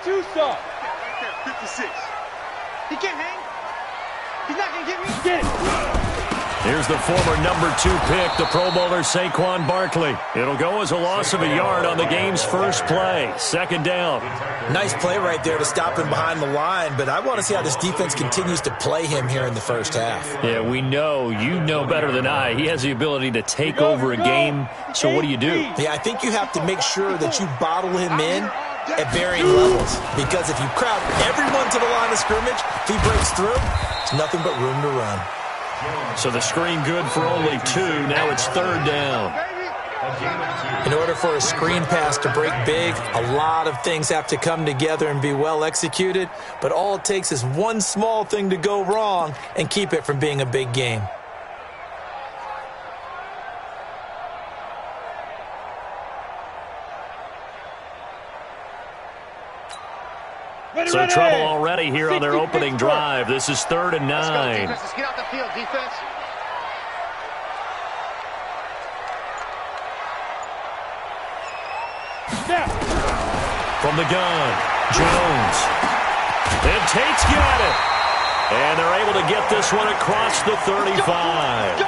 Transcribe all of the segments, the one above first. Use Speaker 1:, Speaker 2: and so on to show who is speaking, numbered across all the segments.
Speaker 1: too soft.
Speaker 2: Right there, 56.
Speaker 1: He can't hang. He's not going to get me. Get it.
Speaker 3: Here's the former number 2 pick, the Pro Bowler Saquon Barkley. It'll go as a loss of a yard on the game's first play. Second down.
Speaker 4: Nice play right there to stop him behind the line, but I want to see how this defense continues to play him here in the first half.
Speaker 3: Yeah, we know. You know better than I. He has the ability to take over a game. So what do you do?
Speaker 4: Yeah, I think you have to make sure that you bottle him in at varying levels, because if you crowd everyone to the line of scrimmage, if he breaks through, it's nothing but room to run.
Speaker 3: So the screen good for only 2. Now it's third down.
Speaker 4: In order for a screen pass to break big, a lot of things have to come together and be well executed, but all it takes is one small thing to go wrong and keep it from being a big game.
Speaker 3: So trouble already here on their opening drive. This is 3rd and 9.
Speaker 1: Let's get out the field, defense.
Speaker 3: From the gun, Jones. And Tate's got it. And they're able to get this one across the 35.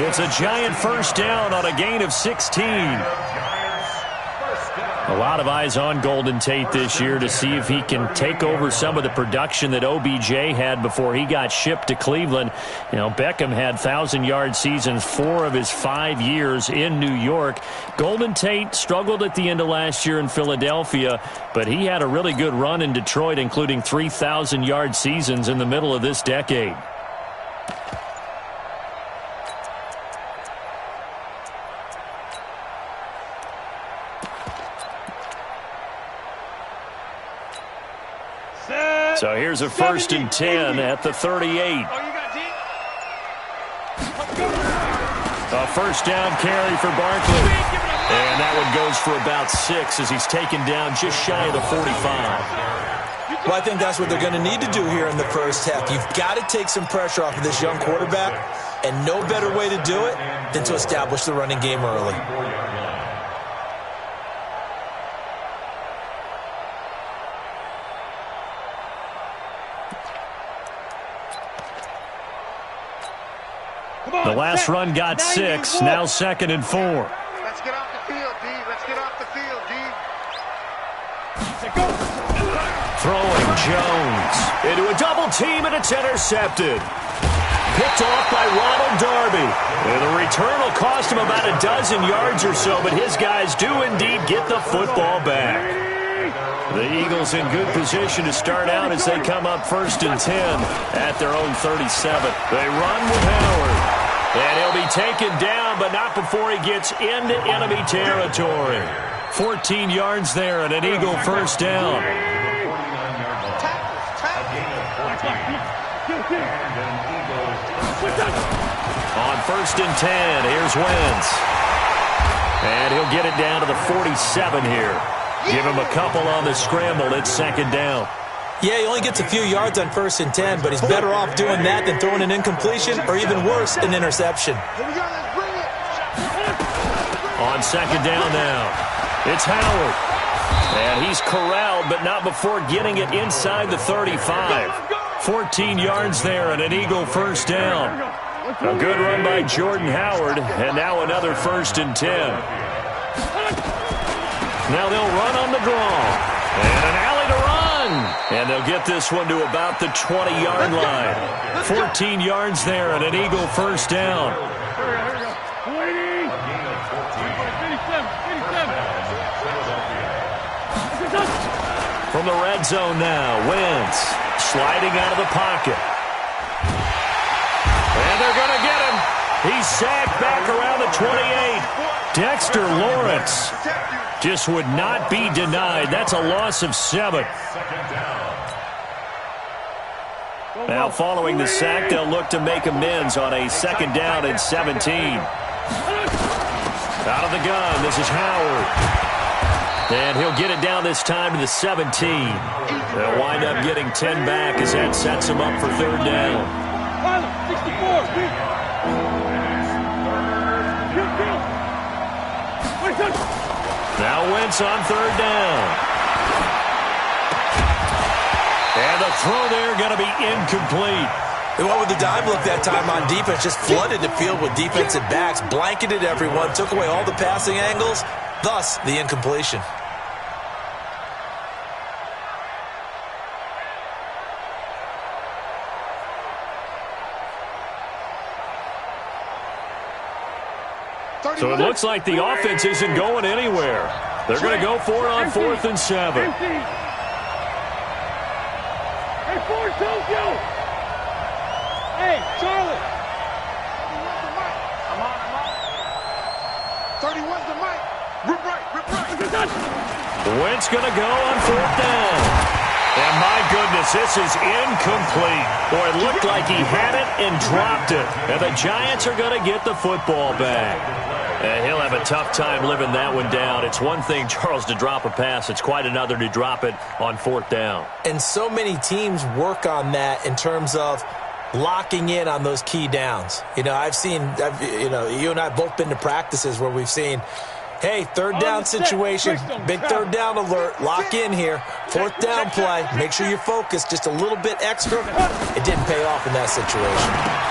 Speaker 3: It's a giant first down on a gain of 16. A lot of eyes on Golden Tate this year to see if he can take over some of the production that OBJ had before he got shipped to Cleveland. You know, Beckham had 1,000-yard seasons 4 of his 5 years in New York. Golden Tate struggled at the end of last year in Philadelphia, but he had a really good run in Detroit, including 3,000-yard seasons in the middle of this decade. So here's a 1st and 10 at the 38. A first down carry for Barkley. And that one goes for about 6 as he's taken down just shy of the 45.
Speaker 4: Well, I think that's what they're going to need to do here in the first half. You've got to take some pressure off of this young quarterback, and no better way to do it than to establish the running game early.
Speaker 3: The last run got 6, now 2nd and 4.
Speaker 1: Let's get off the field, D. Let's get off the field, D.
Speaker 3: Throwing Jones into a double team, and it's intercepted. Picked off by Ronald Darby. And the return will cost him about a dozen yards or so, but his guys do indeed get the football back. The Eagles in good position to start out as they come up 1st and 10 at their own 37. They run with Howard. And he'll be taken down, but not before he gets into enemy territory. 14 yards there and an Eagle first down. On 1st and 10, here's Wentz. And he'll get it down to the 47 here. Give him a couple on the scramble. It's 2nd down.
Speaker 4: Yeah, he only gets a few yards on 1st and 10, but he's better off doing that than throwing an incompletion or even worse, an interception.
Speaker 3: On 2nd down now, it's Howard. And he's corralled, but not before getting it inside the 35. 14 yards there and an Eagle first down. A good run by Jordan Howard, and now another 1st and 10. Now they'll run on the draw. And an alley to run. And they'll get this one to about the 20-yard line. 14 yards there and an Eagle first down. From the red zone now, Wentz sliding out of the pocket. And they're going to get him. He's sacked back around the 28. Dexter Lawrence just would not be denied. That's a loss of 7. Now following the sack, they'll look to make amends on a 2nd down and 17. Out of the gun, this is Howard. And he'll get it down this time to the 17. They'll wind up getting 10 back as that sets him up for 3rd down. Now Wentz on 3rd down. And the throw there going to be incomplete.
Speaker 4: They went with the dime look that time on defense, just flooded the field with defensive backs, blanketed everyone, took away all the passing angles, thus the incompletion.
Speaker 3: So it looks like the offense isn't going anywhere. They're going to go for it on 4th and 7.
Speaker 1: Hey, Ford told you. Hey, Charlie. 31's the mic. Rip right.
Speaker 3: Wentz going to go on 4th down. And my goodness, this is incomplete. Boy, it looked like he had it and dropped it. And the Giants are going to get the football back. And he'll have a tough time living that one down. It's one thing, Charles, to drop a pass. It's quite another to drop it on 4th down.
Speaker 4: And so many teams work on that in terms of locking in on those key downs. You know, you and I have both been to practices where we've seen, hey, 3rd down situation, big 3rd down alert, lock in here, 4th down play, make sure you're focused just a little bit extra. It didn't pay off in that situation.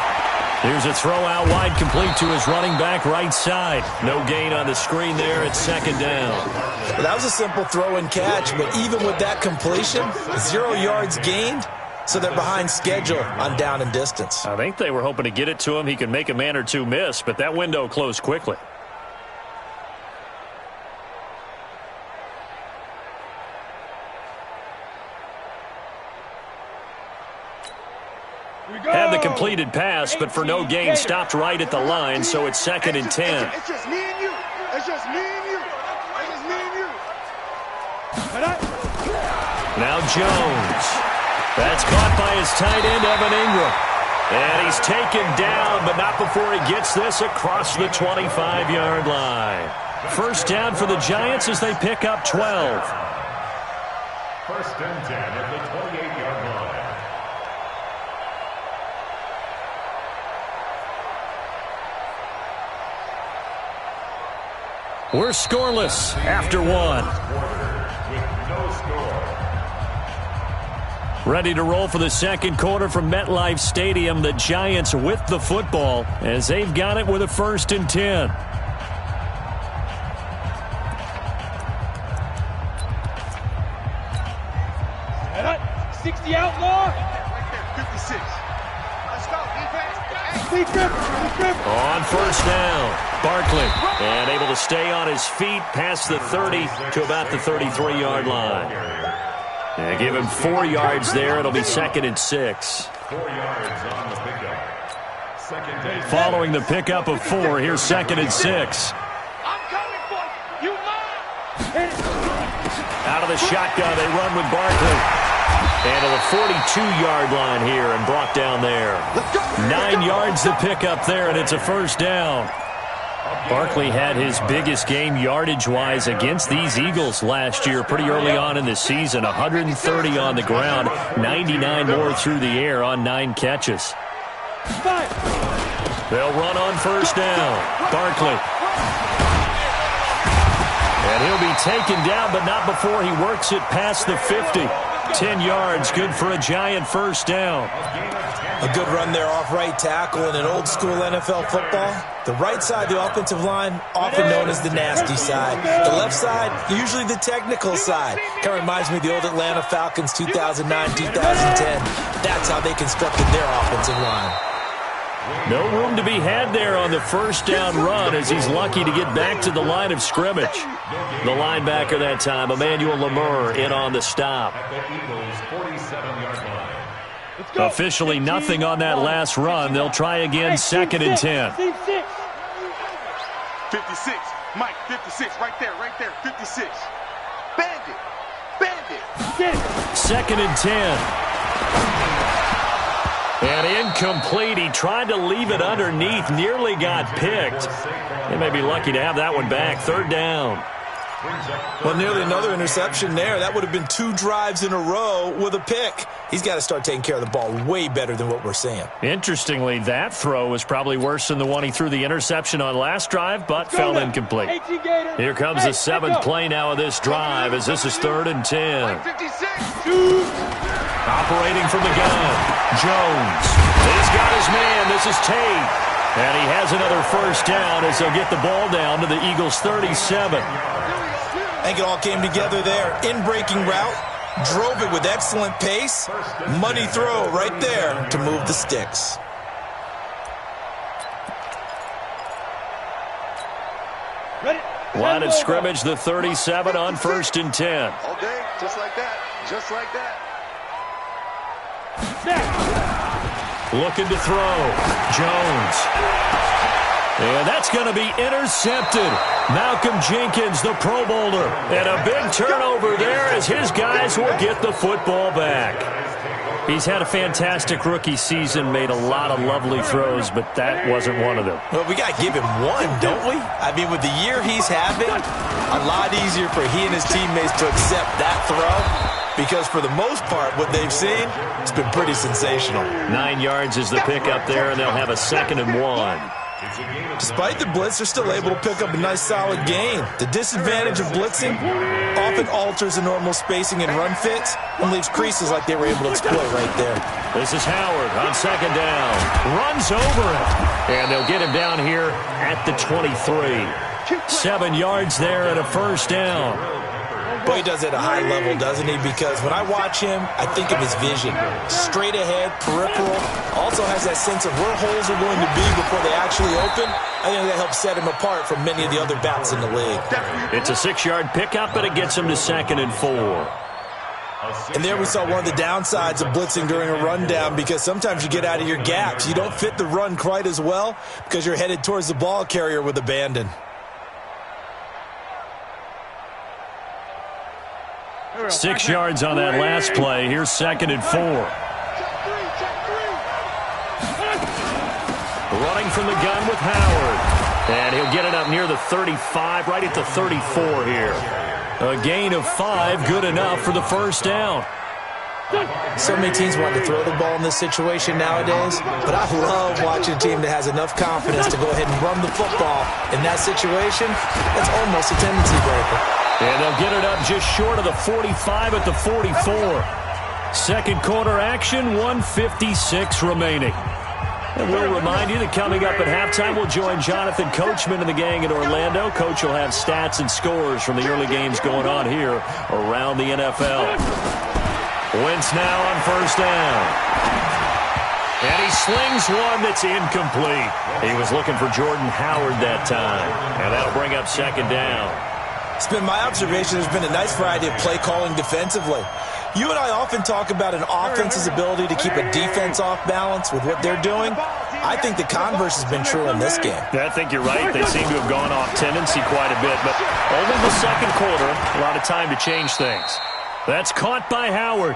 Speaker 3: Here's a throw out wide, complete to his running back right side. No gain on the screen there. It's 2nd down.
Speaker 4: Well, that was a simple throw and catch, but even with that completion, 0 yards gained, so they're behind schedule on down and distance.
Speaker 3: I think they were hoping to get it to him. He could make a man or two miss, but that window closed quickly. Had the completed pass, but for no gain, stopped right at the line, so it's 2nd and 10.
Speaker 1: It's just me and you. It's just me and you. It's just me and you.
Speaker 3: Now Jones. That's caught by his tight end, Evan Ingram. And he's taken down, but not before he gets this across the 25-yard line. 1st down for the Giants as they pick up 12.
Speaker 2: 1st and 10 at the 28-yard line.
Speaker 3: We're scoreless after 1. Ready to roll for the 2nd quarter from MetLife Stadium. The Giants with the football as they've got it with a 1st and 10.
Speaker 1: Set up. 60 outlaw. 56. Let's go, defense.
Speaker 3: On 1st down, Barkley, and able to stay on his feet past the 30 to about the 33-yard line. And give him 4 yards there. It'll be 2nd and 6.
Speaker 2: 4 yards on the pickup.
Speaker 3: Following the pickup of 4, here's 2nd and 6.
Speaker 1: I'm coming for you. You mine.
Speaker 3: Out of the shotgun, they run with Barkley. And to the 42-yard line here and brought down there. 9 yards to pick up there, and it's a 1st down. Barkley had his biggest game yardage-wise against these Eagles last year pretty early on in the season. 130 on the ground, 99 more through the air on 9 catches. They'll run on 1st down. Barkley. And he'll be taken down, but not before he works it past the 50. 10 yards, good for a Giant 1st down.
Speaker 4: A good run there off right tackle in an old-school NFL football. The right side, the offensive line, often known as the nasty side. The left side, usually the technical side. Kind of reminds me of the old Atlanta Falcons 2009-2010. That's how they constructed their offensive line.
Speaker 3: No room to be had there on the 1st down run as he's lucky to get back to the line of scrimmage. The linebacker that time, Emmanuel Lemur, in on the stop. Officially nothing on that last run. They'll try again, 2nd and 10.
Speaker 1: 56. Mike, 56. Right there. 56. Bandit.
Speaker 3: 2nd and 10. And incomplete. He tried to leave it underneath. Nearly got picked. They may be lucky to have that one back. 3rd down.
Speaker 4: Well, nearly another interception there. That would have been 2 drives in a row with a pick. He's got to start taking care of the ball way better than what we're seeing.
Speaker 3: Interestingly, that throw was probably worse than the one he threw the interception on last drive, but fell incomplete. Here comes the 7th play now of this drive as this is 3rd and 10. Operating from the gun, Jones. He's got his man. This is Tate. And he has another first down as they'll get the ball down to the Eagles' 37.
Speaker 4: I think it all came together there. In-breaking route, drove it with excellent pace. Money throw right there to move the sticks.
Speaker 3: Line of scrimmage, the 37 on 1st and 10.
Speaker 5: All day, just like that. Just like that.
Speaker 3: Looking to throw. Jones. And that's going to be intercepted. Malcolm Jenkins, the Pro Bowler. And a big turnover there as his guys will get the football back. He's had a fantastic rookie season, made a lot of lovely throws, but that wasn't one of them.
Speaker 4: Well, we got to give him one, don't we? I mean, with the year he's having, a lot easier for he and his teammates to accept that throw. Because for the most part, what they've seen, it's been pretty sensational.
Speaker 3: 9 yards is the pickup there, and they'll have a 2nd and 1.
Speaker 4: Despite the blitz, they're still able to pick up a nice, solid gain. The disadvantage of blitzing often alters the normal spacing and run fits and leaves creases like they were able to exploit right there.
Speaker 3: This is Howard on 2nd down. Runs over it. And they'll get him down here at the 23. 7 yards there and a first down.
Speaker 4: Boy, he does it at a high level, doesn't he? Because when I watch him, I think of his vision. Straight ahead, peripheral. Also has that sense of where holes are going to be before they actually open. I think that helps set him apart from many of the other backs in the league.
Speaker 3: It's a 6-yard pickup, but it gets him to 2nd and 4.
Speaker 4: And there we saw one of the downsides of blitzing during a rundown, because sometimes you get out of your gaps. You don't fit the run quite as well because you're headed towards the ball carrier with abandon.
Speaker 3: 6 yards on that last play. Here's 2nd and 4. Running from the gun with Howard. And he'll get it up near the 35, right at the 34 here. A gain of 5, good enough for the first down.
Speaker 4: So many teams want to throw the ball in this situation nowadays, but I love watching a team that has enough confidence to go ahead and run the football. In that situation, that's almost a tendency breaker.
Speaker 3: And they'll get it up just short of the 45 at the 44. Second quarter action, 1:56 remaining. And we'll remind you that coming up at halftime, we'll join Jonathan Coachman and the gang in Orlando. Coach will have stats and scores from the early games going on here around the NFL. Wentz now on first down. And he slings one that's incomplete. He was looking for Jordan Howard that time. And that'll bring up 2nd down.
Speaker 4: It's been my observation there's been a nice variety of play calling defensively. You and I often talk about an offense's ability to keep a defense off balance with what they're doing. I think the converse has been true in this game.
Speaker 3: I think you're right. They seem to have gone off tendency quite a bit, but only the second quarter, a lot of time to change things. That's caught by Howard.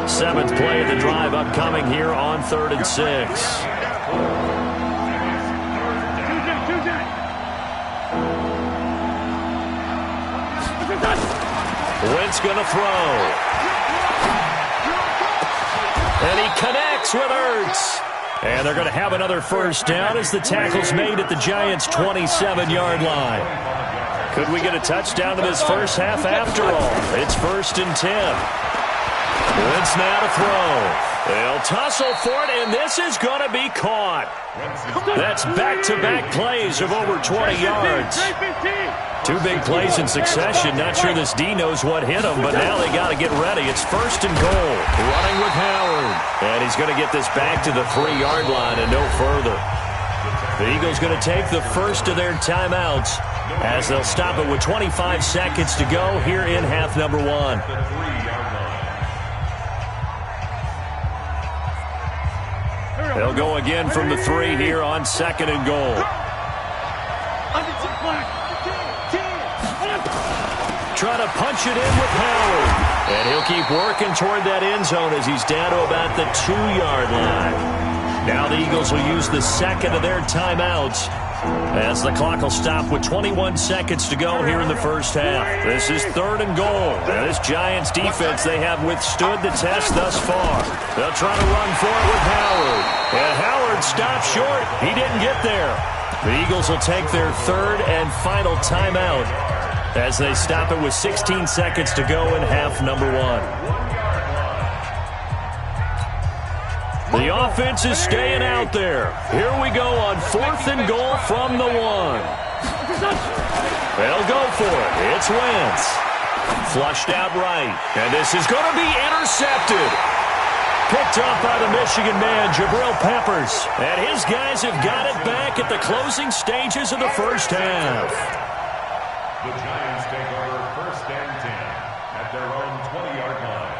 Speaker 3: 7th play of the drive upcoming here on 3rd and 6. Wentz going to throw. And he connects with Ertz. And they're going to have another first down as the tackle's made at the Giants' 27-yard line. Could we get a touchdown in this first half after all? It's 1st and 10. Wentz now to throw. They'll tussle for it, and this is going to be caught. That's back-to-back plays of over 20 yards. 2 big plays in succession. Not sure this D knows what hit him, but now they got to get ready. It's 1st and goal. Running with Howard. And he's going to get this back to the 3-yard line and no further. The Eagles going to take the first of their timeouts as they'll stop it with 25 seconds to go here in half number 1. They'll go again from the 3 here on 2nd and goal. Trying to punch it in with Howard. And he'll keep working toward that end zone as he's down to about the 2-yard line. Now the Eagles will use the second of their timeouts as the clock will stop with 21 seconds to go here in the first half. This is 3rd and goal. And this Giants defense, they have withstood the test thus far. They'll try to run for it with Howard. And Howard stopped short. He didn't get there. The Eagles will take their 3rd and final timeout as they stop it with 16 seconds to go in half number 1. The offense is staying out there. Here we go on 4th and goal from the 1. They'll go for it. It's Wentz. Flushed out right. And this is going to be intercepted. Picked up by the Michigan man, Jabril Peppers. And his guys have got it back at the closing stages of the first half.
Speaker 2: The Giants take over 1st and 10 at their own 20-yard line.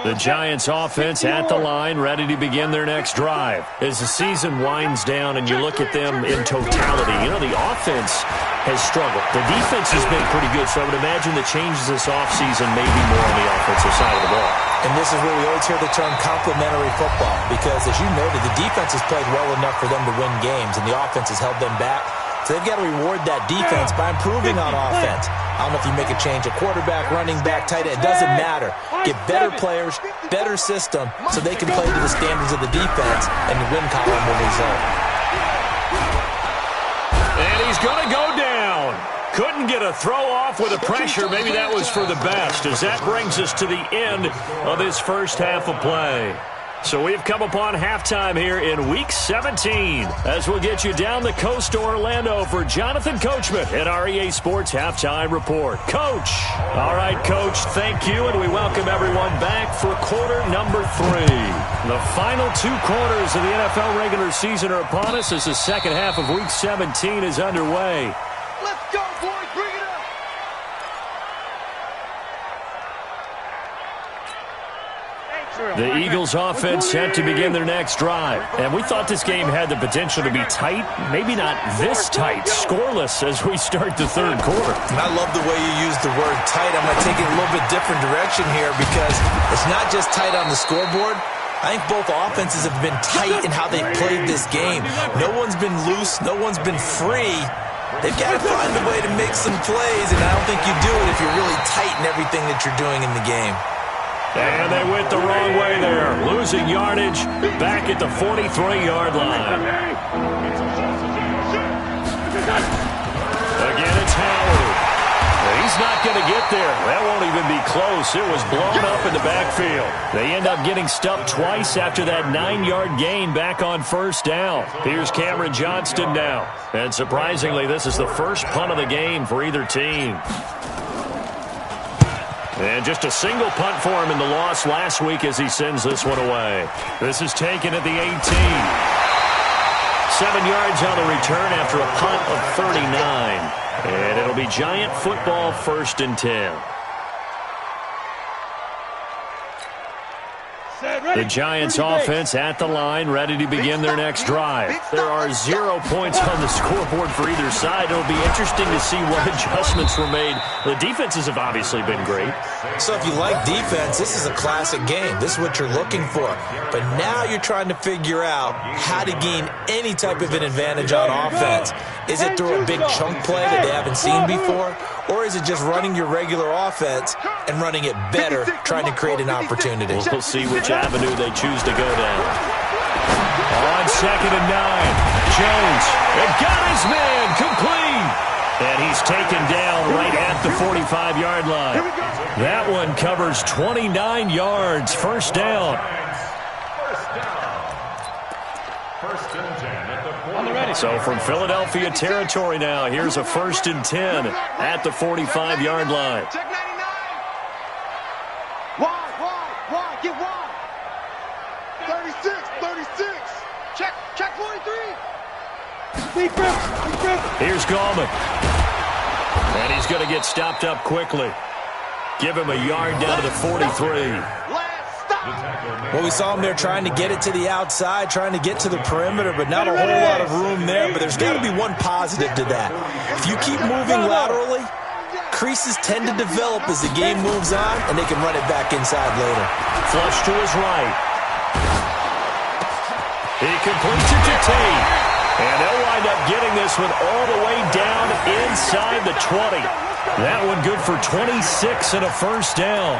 Speaker 3: The Giants offense at the line, ready to begin their next drive. As the season winds down and you look at them in totality, you know, the offense has struggled. The defense has been pretty good, so I would imagine the changes this offseason may be more on the offensive side of the ball.
Speaker 4: And this is where we always hear the term complementary football, because as you noted, the defense has played well enough for them to win games, and the offense has held them back. So they've got to reward that defense by improving on offense. I don't know if you make a change at quarterback, running back, tight end. It doesn't matter. Get better players, better system, so they can play to the standards of the defense, and the win column will result.
Speaker 3: And he's going to go down. Couldn't get a throw off with the pressure. Maybe that was for the best, as that brings us to the end of this first half of play. So we've come upon halftime here in Week 17 as we'll get you down the coast to Orlando for Jonathan Coachman at our EA Sports Halftime Report. Coach. All right, Coach, thank you, and we welcome everyone back for quarter number 3. The final 2 quarters of the NFL regular season are upon us as the second half of Week 17 is underway.
Speaker 1: Let's go, boys. Bring it up.
Speaker 3: The Eagles offense set to begin their next drive. And we thought this game had the potential to be tight, maybe not this tight, scoreless as we start the third quarter.
Speaker 4: And I love the way you use the word tight. I'm going to take it a little bit different direction here, because it's not just tight on the scoreboard. I think both offenses have been tight in how they've played this game. No one's been loose. No one's been free. They've got to find a way to make some plays, and I don't think you do it if you're really tight in everything that you're doing in the game.
Speaker 3: And they went the wrong way there, losing yardage back at the 43-yard line. Again, it's Howard. He's not going to get there. That won't even be close. It was blown up in the backfield. They end up getting stuffed twice after that 9-yard gain back on first down. Here's Cameron Johnston now. And surprisingly, this is the first punt of the game for either team. And just a single punt for him in the loss last week as he sends this one away. This is taken at the 18. 7 yards on the return after a punt of 39. And it'll be Giant football, 1st and 10. The Giants offense at the line, ready to begin their next drive. There are 0 points on the scoreboard for either side. It'll be interesting to see what adjustments were made. The defenses have obviously been great.
Speaker 4: So if you like defense, this is a classic game. This is what you're looking for. But now you're trying to figure out how to gain any type of an advantage on offense. Is it through a big chunk play that they haven't seen before? Or is it just running your regular offense and running it better, trying to create an opportunity?
Speaker 3: We'll see which avenue they choose to go down. On 2nd and 9, Jones, and got his man complete. And he's taken down right at the 45-yard line. That one covers 29 yards, first down.
Speaker 2: First and 10 at the 40.
Speaker 3: So from Philadelphia territory now, here's a 1st and 10 at the 45-yard line.
Speaker 1: Check 99. Wide. Get wide. 36. Check 43.
Speaker 3: Here's Gallman. And he's going to get stopped up quickly. Give him a yard down to the 43.
Speaker 4: Well, we saw him there trying to get it to the outside, trying to get to the perimeter, but not a whole lot of room there. But there's got to be one positive to that. If you keep moving laterally, creases tend to develop as the game moves on, and they can run it back inside later.
Speaker 3: Flush to his right. He completes it to Tate. And they'll wind up getting this one all the way down inside the 20. That one good for 26 and a first down.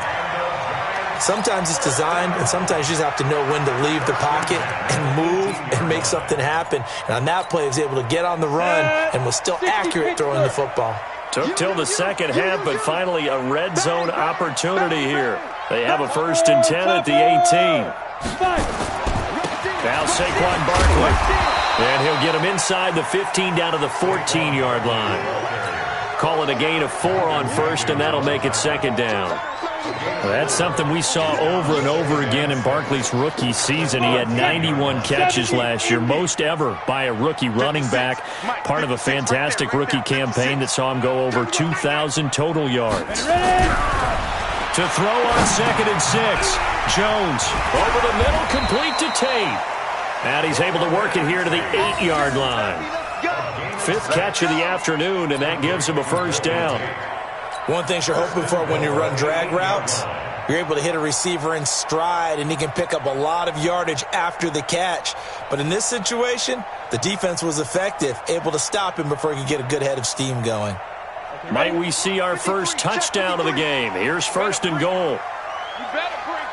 Speaker 4: Sometimes it's designed, and sometimes you just have to know when to leave the pocket and move and make something happen. And on that play, he was able to get on the run and was still accurate throwing the football.
Speaker 3: Took till the second half, but finally a red zone opportunity here. They have a 1st and 10 at the 18. Now Saquon Barkley. And he'll get him inside the 15 down to the 14-yard line. Call it a gain of 4 on 1st, and that'll make it 2nd down. Well, that's something we saw over and over again in Barkley's rookie season. He had 91 catches last year, most ever by a rookie running back, part of a fantastic rookie campaign that saw him go over 2,000 total yards. To throw on 2nd and 6, Jones over the middle, complete to Tate. And he's able to work it here to the 8-yard line. 5th catch of the afternoon, and that gives him a 1st down.
Speaker 4: One thing you're hoping for when you run drag routes, you're able to hit a receiver in stride, and he can pick up a lot of yardage after the catch. But in this situation, the defense was effective, able to stop him before he could get a good head of steam going.
Speaker 3: Might we see our first touchdown of the game? Here's 1st and goal.
Speaker 1: You better break.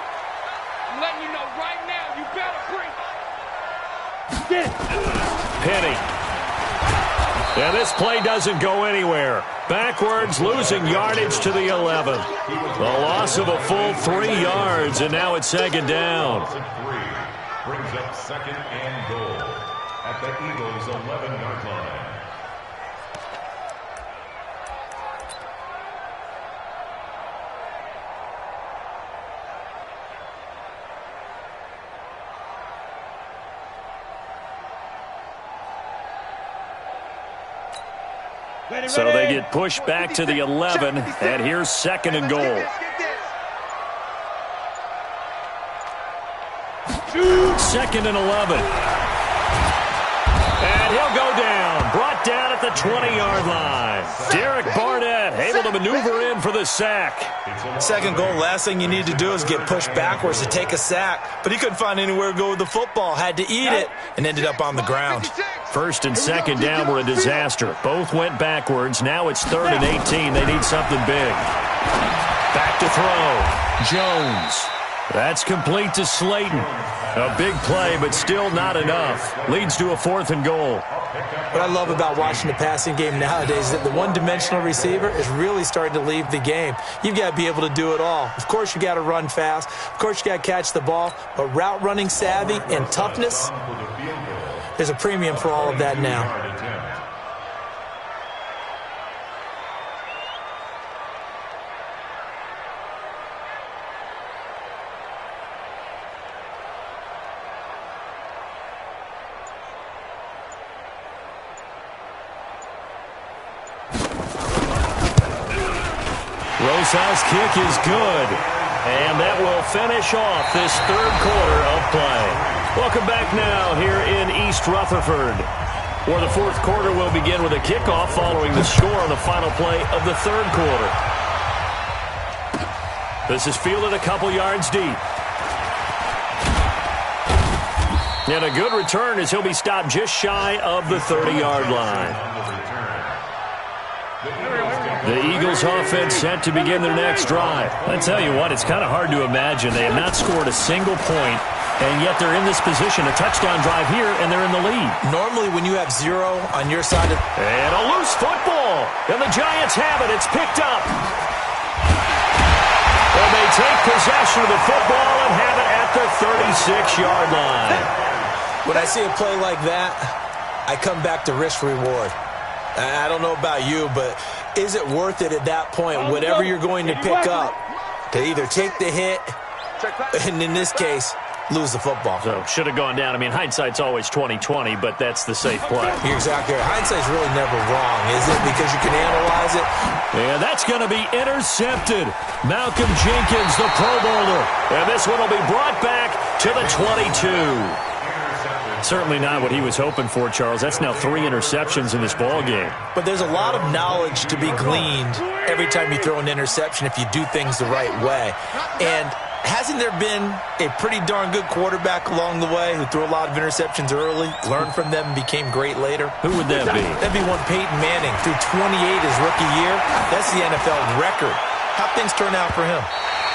Speaker 1: I'm letting you know right now, you better break.
Speaker 3: Penny. And this play doesn't go anywhere. Backwards, losing yardage to the 11. The loss of a full 3 yards, and now it's 2nd down.
Speaker 2: Brings up 2nd and goal at the Eagles' 11-yard line.
Speaker 3: So they get pushed back to the 11, and here's 2nd and goal. 2nd and 11. And he'll go down, brought down at the 20-yard line. Derek Barnett able to maneuver in for the sack.
Speaker 4: 2nd goal, last thing you need to do is get pushed backwards to take a sack. But he couldn't find anywhere to go with the football, had to eat it, and ended up on the ground.
Speaker 3: 1st and 2nd down were a disaster. Both went backwards. Now it's 3rd and 18. They need something big. Back to throw. Jones. That's complete to Slayton. A big play, but still not enough. Leads to a 4th and goal.
Speaker 4: What I love about watching the passing game nowadays is that the one-dimensional receiver is really starting to leave the game. You've got to be able to do it all. Of course, you got to run fast. Of course, you got to catch the ball. But route running savvy and toughness, there's a premium for all of that now.
Speaker 3: Rosa's kick is good. And that will finish off this 3rd quarter of play. Welcome back now here in East Rutherford, where the 4th quarter will begin with a kickoff following the score on the final play of the 3rd quarter. This is fielded a couple yards deep. And a good return as he'll be stopped just shy of the 30-yard line. The Eagles offense set to begin their next drive. I tell you what, it's kind of hard to imagine. They have not scored a single point, and yet they're in this position, a touchdown drive here, and they're in the lead.
Speaker 4: Normally, when you have 0 on your side of...
Speaker 3: And a loose football, and the Giants have it. It's picked up. And they take possession of the football and have it at the 36-yard line.
Speaker 4: When I see a play like that, I come back to risk-reward. I don't know about you, but is it worth it at that point, whatever you're going to pick up, to either take the hit, and in this case, lose the football?
Speaker 3: So, should have gone down. I mean, hindsight's always 20/20, but that's the safe play.
Speaker 4: You're exactly right. Hindsight's really never wrong, is it? Because you can analyze it.
Speaker 3: And that's going to be intercepted. Malcolm Jenkins, the Pro Bowler. And this one will be brought back to the 22. Certainly not what he was hoping for, Charles. That's now 3 interceptions in this ball game.
Speaker 4: But there's a lot of knowledge to be gleaned every time you throw an interception if you do things the right way. And hasn't there been a pretty darn good quarterback along the way who threw a lot of interceptions early, learned from them, and became great later?
Speaker 3: Who would that be?
Speaker 4: That'd be one Peyton Manning. Threw 28 his rookie year. That's the NFL record. How'd things turn out for him?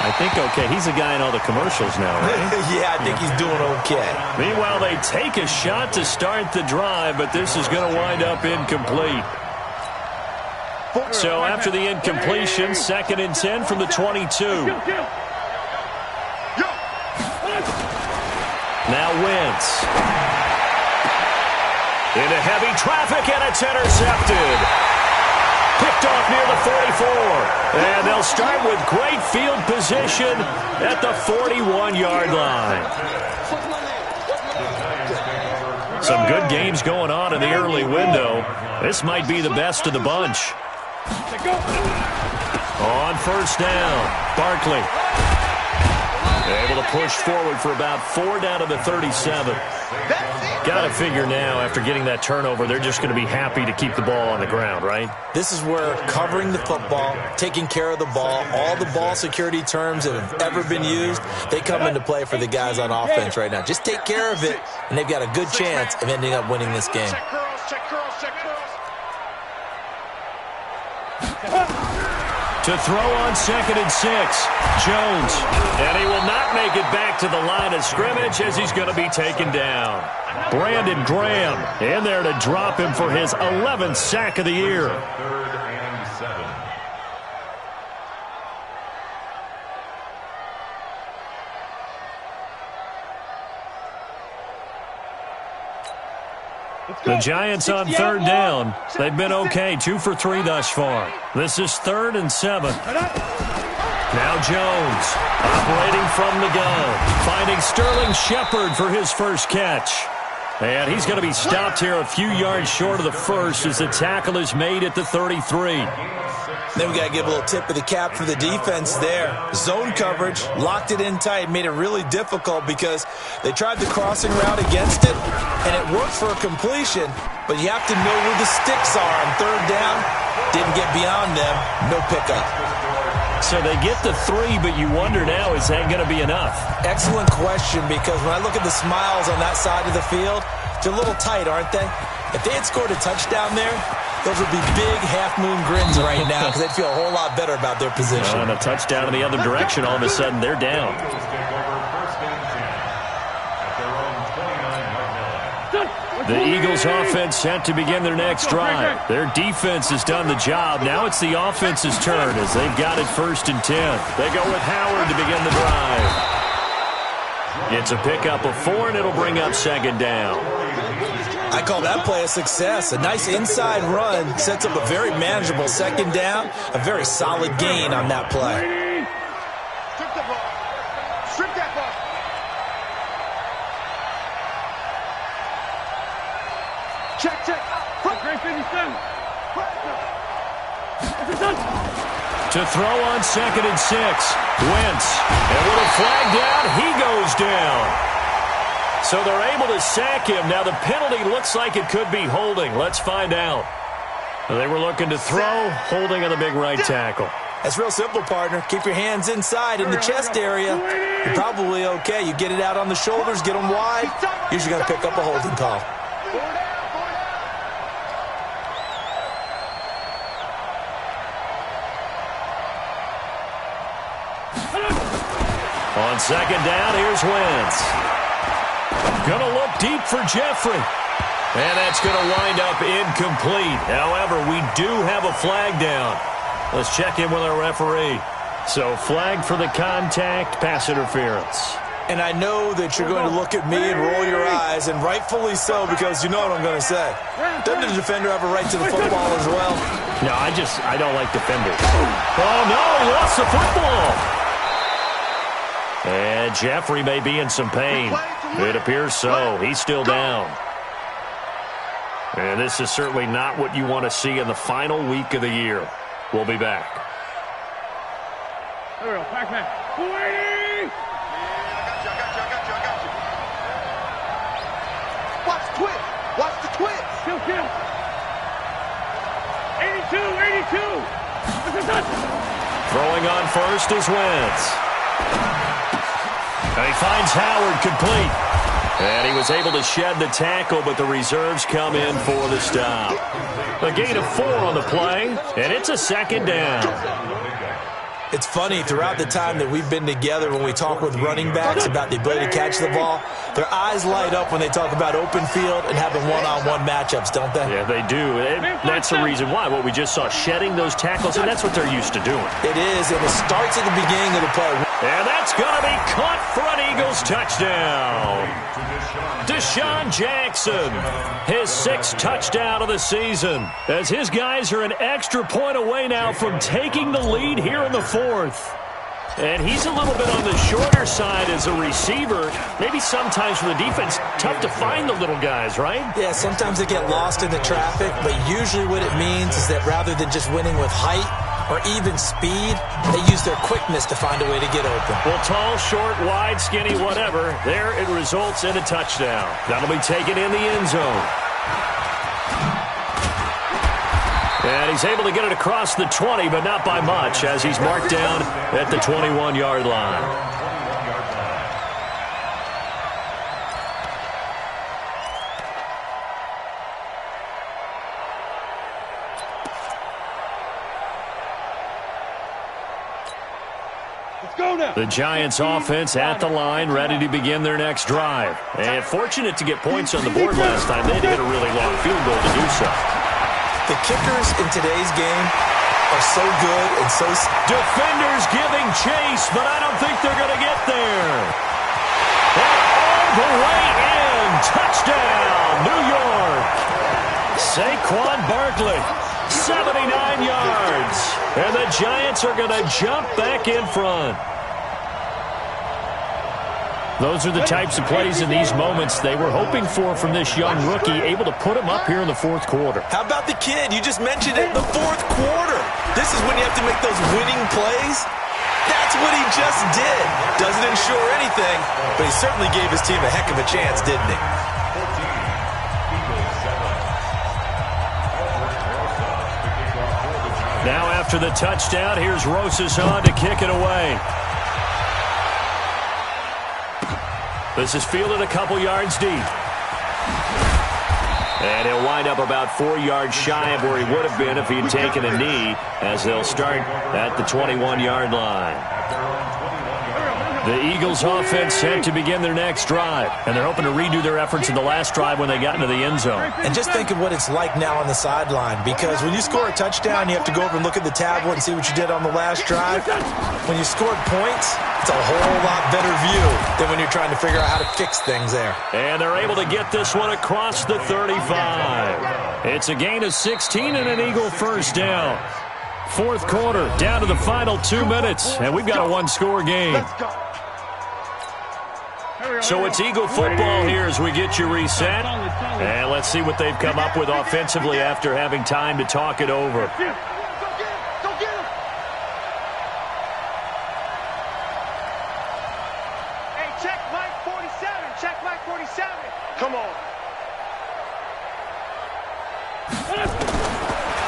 Speaker 3: I think okay. He's a guy in all the commercials now, right?
Speaker 4: Yeah, I think he's doing okay.
Speaker 3: Meanwhile, they take a shot to start the drive, but this is going to wind up incomplete. So after the incompletion, 2nd and 10 from the 22. Now Wentz. Into heavy traffic, and it's intercepted. Picked off near the 44. And they'll start with great field position at the 41-yard line. Some good games going on in the early window. This might be the best of the bunch. On first down, Barkley. Able to push forward for about 4 down to the 37. Got to figure now, after getting that turnover, they're just going to be happy to keep the ball on the ground, right?
Speaker 4: This is where covering the football, taking care of the ball, all the ball security terms that have ever been used, they come into play for the guys on offense right now. Just take care of it, and they've got a good chance of ending up winning this game.
Speaker 3: To throw on 2nd and 6, Jones. And he will not make it back to the line of scrimmage as he's going to be taken down. Brandon Graham in there to drop him for his 11th sack of the year.
Speaker 2: 3rd and 7.
Speaker 3: The Giants on 3rd down. They've been okay, 2 for 3 thus far. This is 3rd and 7. Now Jones operating from the gun, finding Sterling Shepard for his first catch. And he's going to be stopped here a few yards short of the first as the tackle is made at the 33.
Speaker 4: Then we got to give a little tip of the cap for the defense there. Zone coverage, locked it in tight, made it really difficult because they tried the crossing route against it, and it worked for a completion, but you have to know where the sticks are on 3rd down. Didn't get beyond them, no pickup.
Speaker 3: So they get the 3, but you wonder now, is that going to be enough?
Speaker 4: Excellent question, because when I look at the smiles on that side of the field, they're a little tight, aren't they? If they had scored a touchdown there, those would be big half-moon grins right now because they'd feel a whole lot better about their position.
Speaker 3: And a touchdown in the other direction, all of a sudden they're down. The Eagles offense set to begin their next drive. Their defense has done the job. Now it's the offense's turn as they've got it 1st and 10. They go with Howard to begin the drive. It's a pickup of 4, and it'll bring up 2nd down.
Speaker 4: I call that play a success. A nice inside run sets up a very manageable 2nd down. A very solid gain on that play.
Speaker 1: Strip the ball. Strip that ball. Check. Great 57.
Speaker 3: To throw on 2nd and 6. Wentz. And with a flag down, he goes down. So they're able to sack him. Now the penalty looks like it could be holding. Let's find out. They were looking to throw, holding on the big right tackle.
Speaker 4: That's real simple, partner. Keep your hands inside in the chest area. You're probably okay. You get it out on the shoulders, get them wide. Usually going to pick up a holding call.
Speaker 3: On 2nd down, here's Wentz. Going to look deep for Jeffrey. And that's going to wind up incomplete. However, we do have a flag down. Let's check in with our referee. So, flag for the contact, pass interference.
Speaker 4: And I know that you're going to look at me and roll your eyes, and rightfully so, because you know what I'm going to say. Doesn't the defender have a right to the football as well?
Speaker 3: No, I don't like defenders. Oh, no, he lost the football. And Jeffrey may be in some pain. It appears so. He's still down. And this is certainly not what you want to see in the final week of the year. We'll be back.
Speaker 1: There we go. Pac-Man. 280! I got you. Watch the twist. Watch the twist. Kill. 82.
Speaker 3: Throwing on first is Wentz. And he finds Howard complete. And he was able to shed the tackle, but the reserves come in for the stop. A gain of 4 on the play, and it's a 2nd down.
Speaker 4: It's funny, throughout the time that we've been together, when we talk with running backs about the ability to catch the ball, their eyes light up when they talk about open field and having one-on-one matchups, don't they?
Speaker 3: Yeah, they do. That's the reason why. What we just saw, shedding those tackles, and that's what they're used to doing.
Speaker 4: It is, and it starts at the beginning of the play.
Speaker 3: And that's going to be caught for an Eagles touchdown. Deshaun Jackson, his 6th touchdown of the season, as his guys are an extra point away now from taking the lead here in the 4th. And he's a little bit on the shorter side as a receiver. Maybe sometimes for the defense, tough to find the little guys, right?
Speaker 4: Yeah, sometimes they get lost in the traffic, but usually what it means is that rather than just winning with height or even speed, they use their quickness to find a way to get open.
Speaker 3: Well, tall, short, wide, skinny, whatever, there it results in a touchdown. That'll be taken in the end zone. And he's able to get it across the 20, but not by much, as he's marked down at the 21-yard line. The Giants offense at the line, ready to begin their next drive. And fortunate to get points on the board last time. They had to hit a really long field goal to do so.
Speaker 4: The kickers in today's game are so good and so...
Speaker 3: Defenders giving chase, but I don't think they're going to get there. And all the way in. Touchdown, New York. Saquon Barkley, 79 yards. And the Giants are going to jump back in front. Those are the types of plays in these moments they were hoping for from this young rookie, able to put him up here in the 4th quarter.
Speaker 4: How about the kid? You just mentioned it, the 4th quarter. This is when you have to make those winning plays. That's what he just did. Doesn't ensure anything, but he certainly gave his team a heck of a chance, didn't he?
Speaker 3: Now after the touchdown, here's Rosas on to kick it away. This is fielded a couple yards deep. And he'll wind up about 4 yards shy of where he would have been if he had taken a knee, as they'll start at the 21-yard line. The Eagles offense set to begin their next drive, and they're hoping to redo their efforts in the last drive when they got into the end zone.
Speaker 4: And just think of what it's like now on the sideline, because when you score a touchdown, you have to go over and look at the tablet and see what you did on the last drive. When you scored points, it's a whole lot better view than when you're trying to figure out how to fix things there.
Speaker 3: And they're able to get this one across the 35. It's a gain of 16 and an Eagle first down. 4th quarter, down to the final 2 minutes, and we've got a one-score game. So it's Eagle football here as we get you reset. And let's see what they've come up with offensively after having time to talk it over.
Speaker 1: Hey, check Mike 47. Check Mike 47.
Speaker 5: Come on.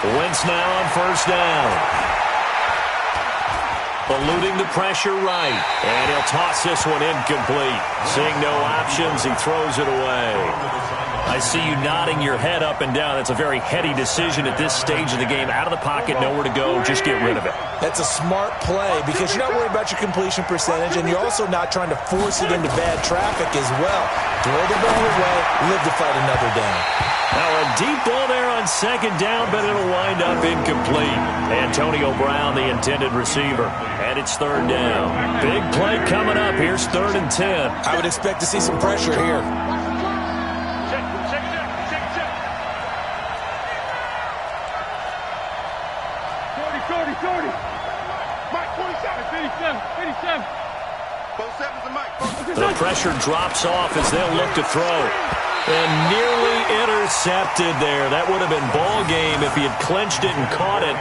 Speaker 3: Wentz now on first down. Eluding the pressure right. And he'll toss this one incomplete. Seeing no options, he throws it away. I see you nodding your head up and down. It's a very heady decision at this stage of the game. Out of the pocket, nowhere to go. Just get rid of it.
Speaker 4: That's a smart play because you're not worried about your completion percentage, and you're also not trying to force it into bad traffic as well. Throw the ball away, live to fight another down.
Speaker 3: Now a deep ball there on second down, but it'll wind up incomplete. Antonio Brown, the intended receiver. And it's 3rd down. Big play coming up. Here's 3rd and 10.
Speaker 4: I would expect to see some pressure here.
Speaker 3: The pressure drops off as they'll look to throw. And nearly intercepted there. That would have been ball game if he had clinched it and caught it.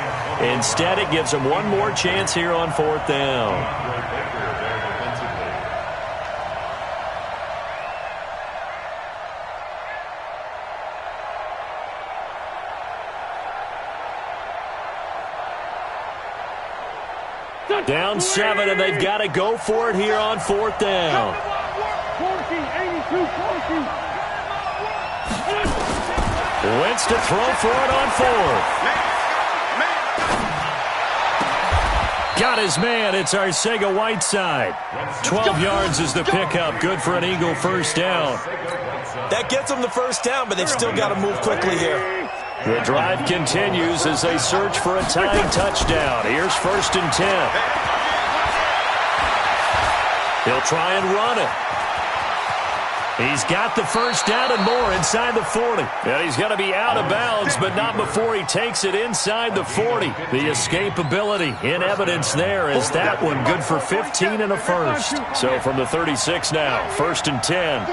Speaker 3: Instead, it gives him one more chance here on 4th down. Down 7, and they've got to go for it here on 4th down. Wentz to throw for it on 4th. got his man. It's Arcega-Whiteside. 12 yards is the pickup. Good for an Eagle first down.
Speaker 4: That gets them the first down, but they've still got to move quickly here.
Speaker 3: The drive continues as they search for a tying touchdown. Here's 1st and 10. He'll try and run it. He's got the first down and more inside the 40. And he's going to be out of bounds, but not before he takes it inside the 40. The escapability in evidence there is that one good for 15 and a first. So from the 36 now, 1st and 10.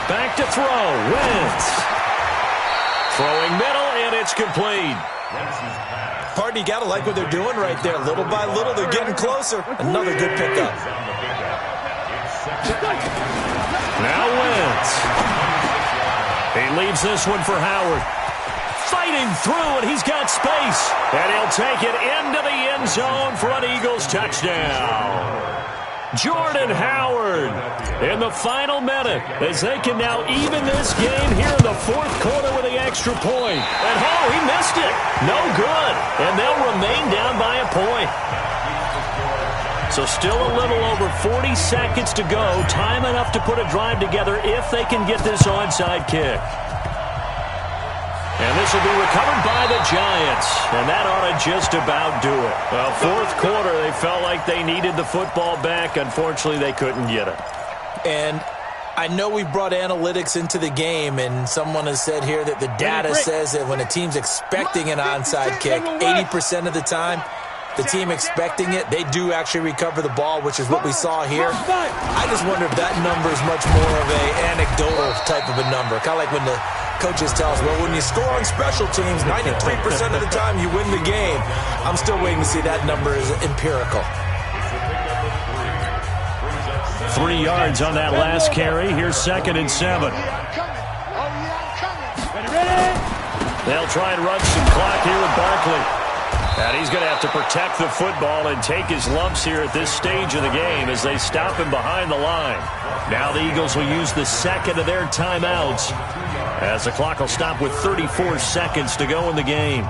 Speaker 3: Back to throw. Wentz. Throwing middle, and it's complete.
Speaker 4: Pardon, you got to like what they're doing right there. Little by little, they're getting closer. Another good pickup.
Speaker 3: Now Wentz. He leaves this one for Howard. Fighting through, and he's got space. And he'll take it into the end zone for an Eagles touchdown. Jordan Howard in the final minute as they can now even this game here in the 4th quarter with the extra point. And oh, he missed it. No good. And they'll remain down by a point. So still a little over 40 seconds to go. Time enough to put a drive together if they can get this onside kick. And this will be recovered by the Giants. And that ought to just about do it. Well, 4th quarter, they felt like they needed the football back. Unfortunately, they couldn't get it.
Speaker 4: And I know we brought analytics into the game, and someone has said here that the data says that when a team's expecting an onside kick, 80% of the time, the team expecting it, they do actually recover the ball, which is what we saw here. I just wonder if that number is much more of an anecdotal type of a number. Kind of like when the coaches tell us, well, when you score on special teams, 93% of the time you win the game. I'm still waiting to see that number is empirical.
Speaker 3: 3 yards on that last carry. Here's 2nd and 7. They'll try and run some clock here with Barkley. And he's going to have to protect the football and take his lumps here at this stage of the game as they stop him behind the line. Now the Eagles will use the 2nd of their timeouts as the clock will stop with 34 seconds to go in the game.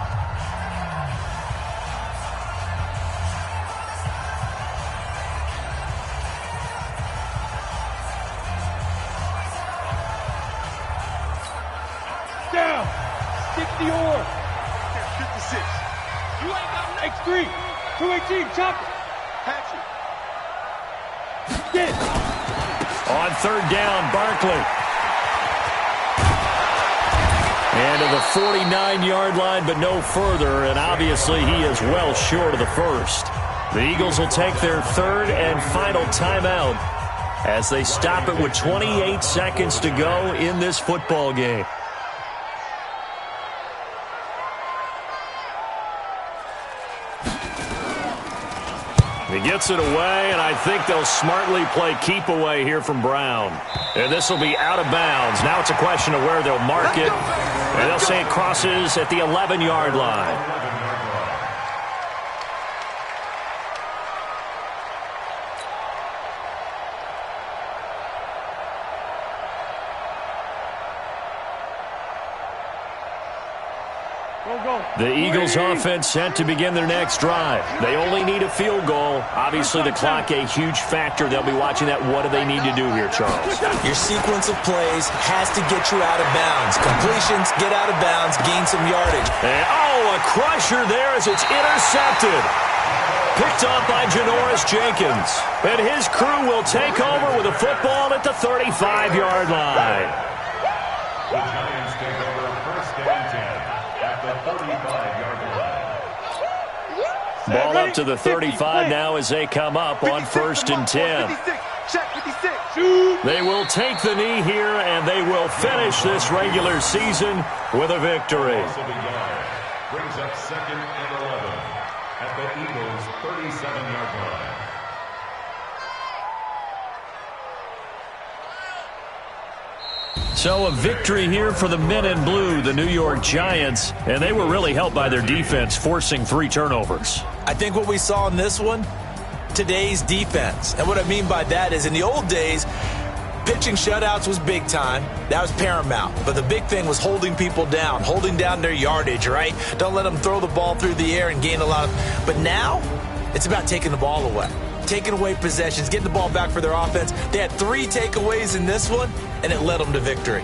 Speaker 1: Down. 60 or 56. You ain't got X3. 218. Chop it. Hatchet. Get it.
Speaker 3: On 3rd down, Barkley. And to the 49-yard line, but no further. And obviously he is well short of the first. The Eagles will take their 3rd and final timeout as they stop it with 28 seconds to go in this football game. He gets it away, and I think they'll smartly play keep away here from Brown. And this will be out of bounds. Now it's a question of where they'll mark it. And they'll say it crosses at the 11-yard line. The Eagles offense set to begin their next drive. They only need a field goal. Obviously, the clock a huge factor. They'll be watching that. What do they need to do here, Charles?
Speaker 4: Your sequence of plays has to get you out of bounds. Completions, get out of bounds, gain some yardage.
Speaker 3: And, a crusher there as it's intercepted. Picked up by Janoris Jenkins. And his crew will take over with a football at the 35-yard line.
Speaker 2: The Giants take over 1st and 10. The 35-yard line.
Speaker 3: Ball up to the 35 now as they come up on 1st and 10. They will take the knee here, and they will finish this regular season with a victory.
Speaker 2: Brings up 2nd and 11 at the Eagles' 37-yard line.
Speaker 3: So a victory here for the men in blue, the New York Giants, and they were really helped by their defense, forcing 3 turnovers.
Speaker 4: I think what we saw in this one, today's defense. And what I mean by that is in the old days, Pitching shutouts was big time. That was paramount. But the big thing was holding people down, holding down their yardage, right? Don't let them throw the ball through the air and gain a lot of... But now, it's about taking the ball away. Taking away possessions, getting the ball back for their offense. They had 3 takeaways in this one, and it led them to victory.